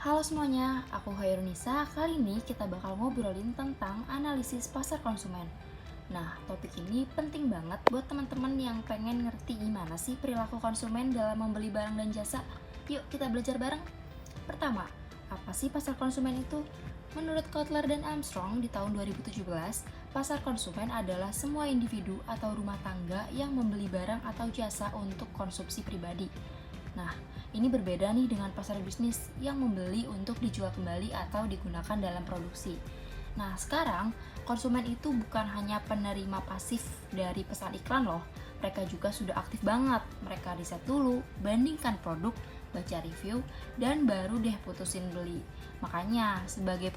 Halo semuanya, aku Hairunisa. Kali ini kita bakal ngobrolin tentang analisis pasar konsumen. Nah, topik ini penting banget buat teman-teman yang pengen ngerti gimana sih perilaku konsumen dalam membeli barang dan jasa. Yuk kita belajar bareng. Pertama, apa sih pasar konsumen itu? Menurut Kotler dan Armstrong di tahun 2017, pasar konsumen adalah semua individu atau rumah tangga yang membeli barang atau jasa untuk konsumsi pribadi. Nah, ini berbeda nih dengan pasar bisnis yang membeli untuk dijual kembali atau digunakan dalam produksi. Nah, sekarang konsumen itu bukan hanya penerima pasif dari pesan iklan loh. Mereka juga sudah aktif banget. Mereka riset dulu, bandingkan produk, baca review, dan baru deh putusin beli. Makanya, sebagai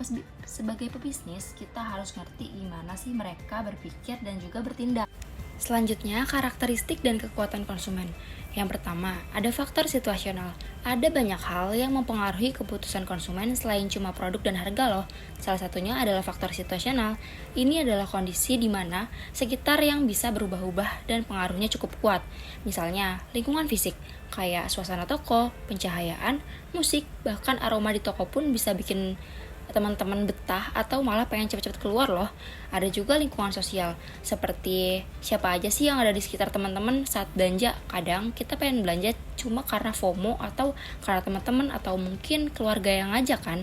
pebisnis, kita harus ngerti gimana sih mereka berpikir dan juga bertindak. Selanjutnya, karakteristik dan kekuatan konsumen. Yang pertama, ada faktor situasional. Ada banyak hal yang mempengaruhi keputusan konsumen selain cuma produk dan harga loh. Salah satunya adalah faktor situasional. Ini adalah kondisi di mana sekitar yang bisa berubah-ubah dan pengaruhnya cukup kuat. Misalnya, lingkungan fisik, kayak suasana toko, pencahayaan, musik, bahkan aroma di toko pun bisa bikin teman-teman betah atau malah pengen cepet-cepet keluar loh. Ada juga lingkungan sosial, seperti siapa aja sih yang ada di sekitar teman-teman saat belanja. Kadang kita pengen belanja cuma karena FOMO atau karena teman-teman atau mungkin keluarga yang ngajak kan.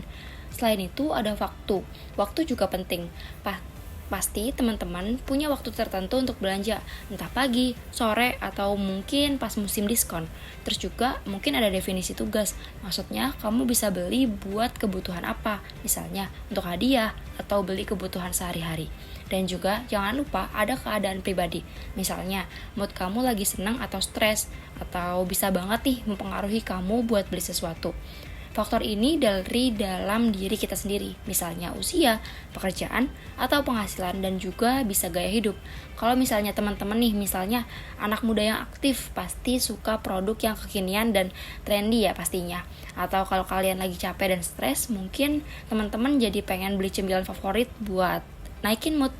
Selain itu ada waktu. Waktu juga penting. Pasti teman-teman punya waktu tertentu untuk belanja, entah pagi, sore, atau mungkin pas musim diskon. Terus juga mungkin ada definisi tugas, maksudnya kamu bisa beli buat kebutuhan apa, misalnya untuk hadiah atau beli kebutuhan sehari-hari. Dan juga jangan lupa ada keadaan pribadi, misalnya mood kamu lagi senang atau stres, atau bisa banget nih mempengaruhi kamu buat beli sesuatu. Faktor ini dari dalam diri kita sendiri, misalnya usia, pekerjaan, atau penghasilan, dan juga bisa gaya hidup. Kalau misalnya teman-teman nih, misalnya anak muda yang aktif, pasti suka produk yang kekinian dan trendy ya pastinya. Atau kalau kalian lagi capek dan stres, mungkin teman-teman jadi pengen beli cemilan favorit buat naikin mood.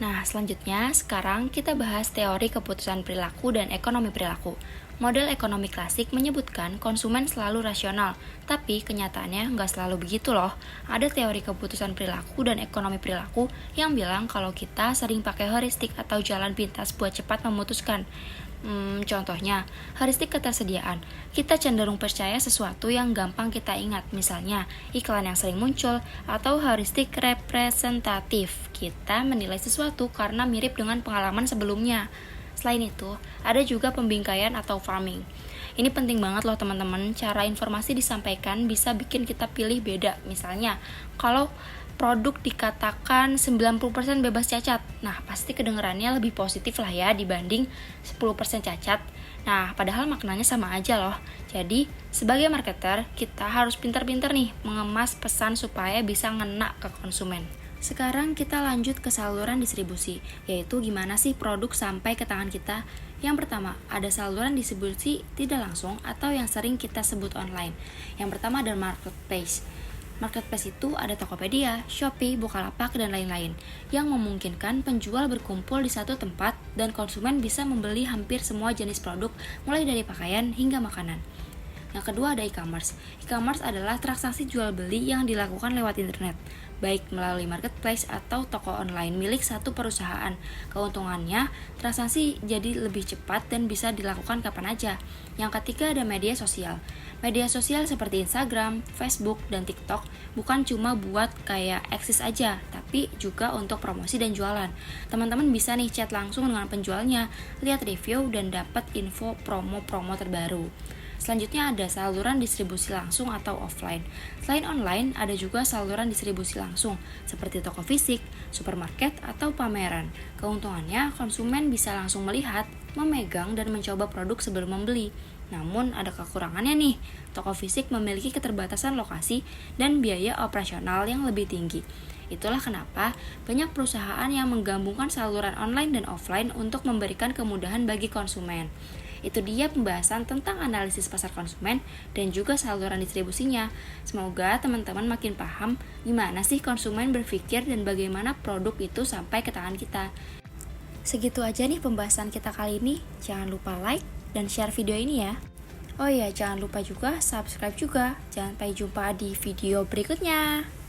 Nah, selanjutnya sekarang kita bahas teori keputusan perilaku dan ekonomi perilaku. Model ekonomi klasik menyebutkan konsumen selalu rasional, tapi kenyataannya nggak selalu begitu loh. Ada teori keputusan perilaku dan ekonomi perilaku yang bilang kalau kita sering pakai heuristik atau jalan pintas buat cepat memutuskan. Contohnya, heuristik ketersediaan. Kita cenderung percaya sesuatu yang gampang kita ingat, misalnya iklan yang sering muncul, atau heuristik representatif. Kita menilai sesuatu karena mirip dengan pengalaman sebelumnya. Selain itu, ada juga pembingkaian atau farming. Ini penting banget loh teman-teman, cara informasi disampaikan bisa bikin kita pilih beda. Misalnya, kalau produk dikatakan 90% bebas cacat, nah pasti kedengarannya lebih positif lah ya dibanding 10% cacat. Nah, padahal maknanya sama aja loh. Jadi, sebagai marketer, kita harus pintar-pintar nih mengemas pesan supaya bisa ngena ke konsumen. Sekarang kita lanjut ke saluran distribusi, yaitu gimana sih produk sampai ke tangan kita. Yang pertama, ada saluran distribusi tidak langsung atau yang sering kita sebut online. Yang pertama ada marketplace. Marketplace itu ada Tokopedia, Shopee, Bukalapak, dan lain-lain yang memungkinkan penjual berkumpul di satu tempat dan konsumen bisa membeli hampir semua jenis produk mulai dari pakaian hingga makanan. Yang kedua ada e-commerce. E-commerce adalah transaksi jual beli yang dilakukan lewat internet, baik melalui marketplace atau toko online milik satu perusahaan. Keuntungannya, transaksi jadi lebih cepat dan bisa dilakukan kapan aja. Yang ketiga ada media sosial. Media sosial seperti Instagram, Facebook, dan TikTok bukan cuma buat kayak eksis aja, tapi juga untuk promosi dan jualan. Teman-teman bisa nih chat langsung dengan penjualnya, lihat review, dan dapat info promo-promo terbaru. Selanjutnya ada saluran distribusi langsung atau offline. Selain online, ada juga saluran distribusi langsung, seperti toko fisik, supermarket, atau pameran. Keuntungannya, konsumen bisa langsung melihat, memegang, dan mencoba produk sebelum membeli. Namun, ada kekurangannya nih. Toko fisik memiliki keterbatasan lokasi dan biaya operasional yang lebih tinggi. Itulah kenapa banyak perusahaan yang menggabungkan saluran online dan offline untuk memberikan kemudahan bagi konsumen. Itu dia pembahasan tentang analisis pasar konsumen dan juga saluran distribusinya. Semoga teman-teman makin paham gimana sih konsumen berpikir dan bagaimana produk itu sampai ke tangan kita. Segitu aja nih pembahasan kita kali ini. Jangan lupa like dan share video ini ya. Oh ya, jangan lupa juga subscribe juga. Jangan sampai jumpa di video berikutnya.